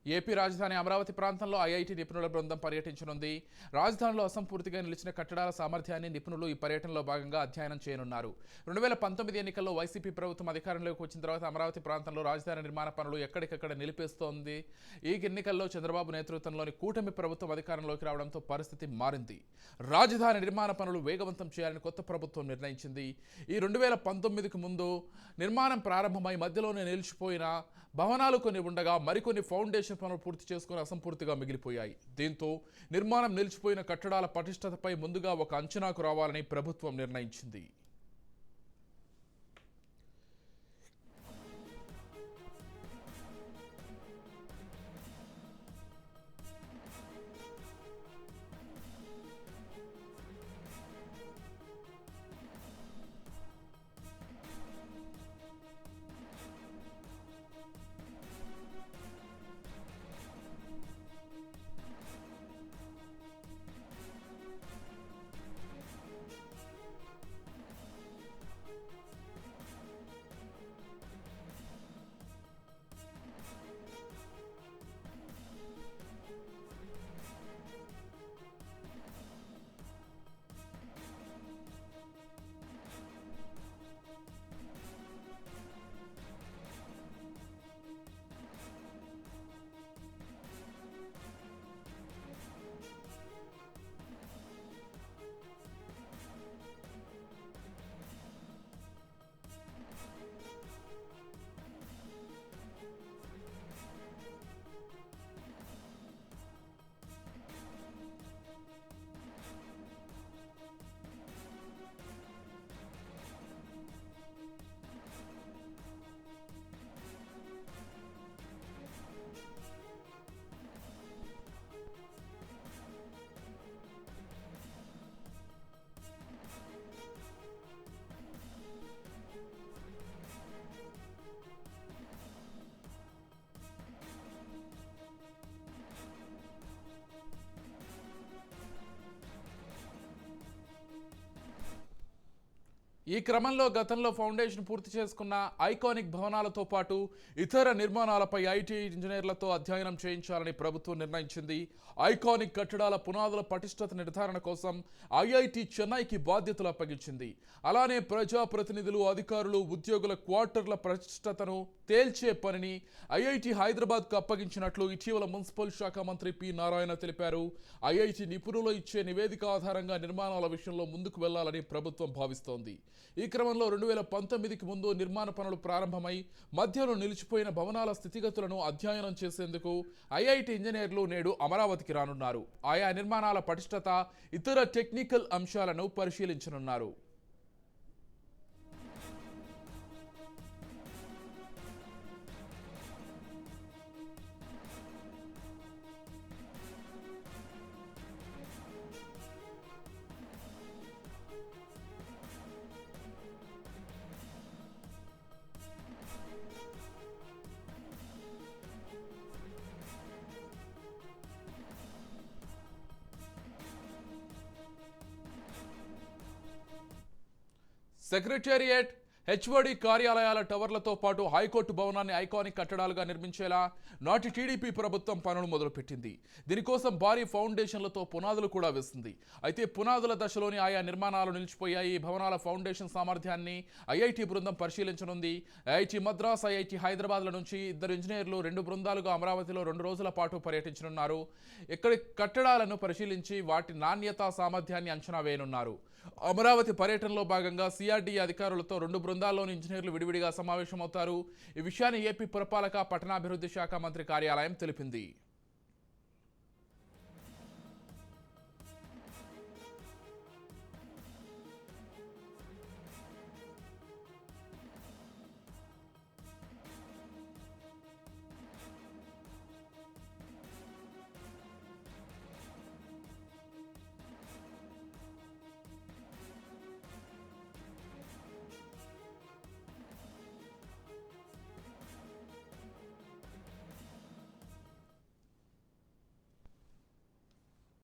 AP రాజధాని అమరావతి ప్రాంతంలో IIT నిపుణుల బృందం పర్యటించనుంది. రాజధానిలో అసంపూర్తిగా నిలిచిన కట్టడాల సామర్థ్యాన్ని నిపుణులు ఈ పర్యటనలో భాగంగా అధ్యయనం చేయనున్నారు. 2019 ఎన్నికల్లో వైసీపీ ప్రభుత్వం అధికారంలోకి వచ్చిన తర్వాత అమరావతి ప్రాంతంలో రాజధాని నిర్మాణ పనులు ఎక్కడికక్కడ నిలిపేస్తోంది. ఈ ఎన్నికల్లో చంద్రబాబు నేతృత్వంలోని కూటమి ప్రభుత్వం అధికారంలోకి రావడంతో పరిస్థితి మారింది. రాజధాని నిర్మాణ పనులు వేగవంతం చేయాలని కొత్త ప్రభుత్వం నిర్ణయించింది. ఈ 2019కు ముందు నిర్మాణం ప్రారంభమై మధ్యలోనే నిలిచిపోయిన భవనాలు కొన్ని ఉండగా మరికొన్ని ఫౌండేషన్ పనులు పూర్తి చేసుకుని అసంపూర్తిగా మిగిలిపోయాయి. దీంతో నిర్మాణం నిలిచిపోయిన కట్టడాల పటిష్టతపై ముందుగా ఒక అంచనాకు రావాలని ప్రభుత్వం నిర్ణయించింది. ఈ క్రమంలో గతంలో ఫౌండేషన్ పూర్తి చేసుకున్న ఐకానిక్ భవనాలతో పాటు ఇతర నిర్మాణాలపై ఐటీ ఇంజనీర్లతో అధ్యయనం చేయించాలని ప్రభుత్వం నిర్ణయించింది. ఐకానిక్ కట్టడాల పునాదుల పటిష్టత నిర్ధారణ కోసం ఐఐటి చెన్నైకి బాధ్యతలు అప్పగించింది. అలానే ప్రజాప్రతినిధులు, అధికారులు, ఉద్యోగుల క్వార్టర్ల పటిష్టతను తేల్చే పనిని ఐఐటి హైదరాబాద్కు అప్పగించినట్లు ఇటీవల మున్సిపల్ శాఖ మంత్రి పి నారాయణ తెలిపారు. ఐఐటి నిపుణులు ఇచ్చే నివేదిక ఆధారంగా నిర్మాణాల విషయంలో ముందుకు వెళ్లాలని ప్రభుత్వం భావిస్తోంది. ఈ క్రమంలో 2019కి ముందు నిర్మాణ పనులు ప్రారంభమై మధ్యలో నిలిచిపోయిన భవనాల స్థితిగతులను అధ్యయనం చేసేందుకు ఐఐటి ఇంజనీర్లు నేడు అమరావతికి రానున్నారు. ఆయా నిర్మాణాల పటిష్టత, ఇతర టెక్నికల్ అంశాలను పరిశీలించనున్నారు. సెక్రటేరియట్, హెచ్ఓడి కార్యాలయాల టవర్లతో పాటు హైకోర్టు భవనాన్ని ఐకానిక్ కట్టడాలుగా నిర్మించేలా నాటి టీడీపీ ప్రభుత్వం పనులు మొదలుపెట్టింది. దీనికోసం భారీ ఫౌండేషన్లతో పునాదులు కూడా వేస్తుంది. అయితే పునాదుల దశలోని ఆయా నిర్మాణాలు నిలిచిపోయాయి. భవనాల ఫౌండేషన్ సామర్థ్యాన్ని ఐఐటి బృందం పరిశీలించనుంది. ఐఐటి మద్రాస్, ఐఐటి హైదరాబాద్ల నుంచి 2 ఇంజనీర్లు 2 బృందాలుగా అమరావతిలో 2 రోజుల పాటు పర్యటించనున్నారు. ఇక్కడి కట్టడాలను పరిశీలించి వాటి నాణ్యత, సామర్థ్యాన్ని అంచనా వేయనున్నారు. అమరావతి పర్యటనలో భాగంగా సిఆర్డీఏ అధికారులతో 2 బృందాల్లోని ఇంజనీర్లు విడివిడిగా సమావేశమవుతారు. ఈ విషయాన్ని ఏపీ పురపాలక, పట్టణాభివృద్ధి శాఖ మంత్రి కార్యాలయం తెలిపింది.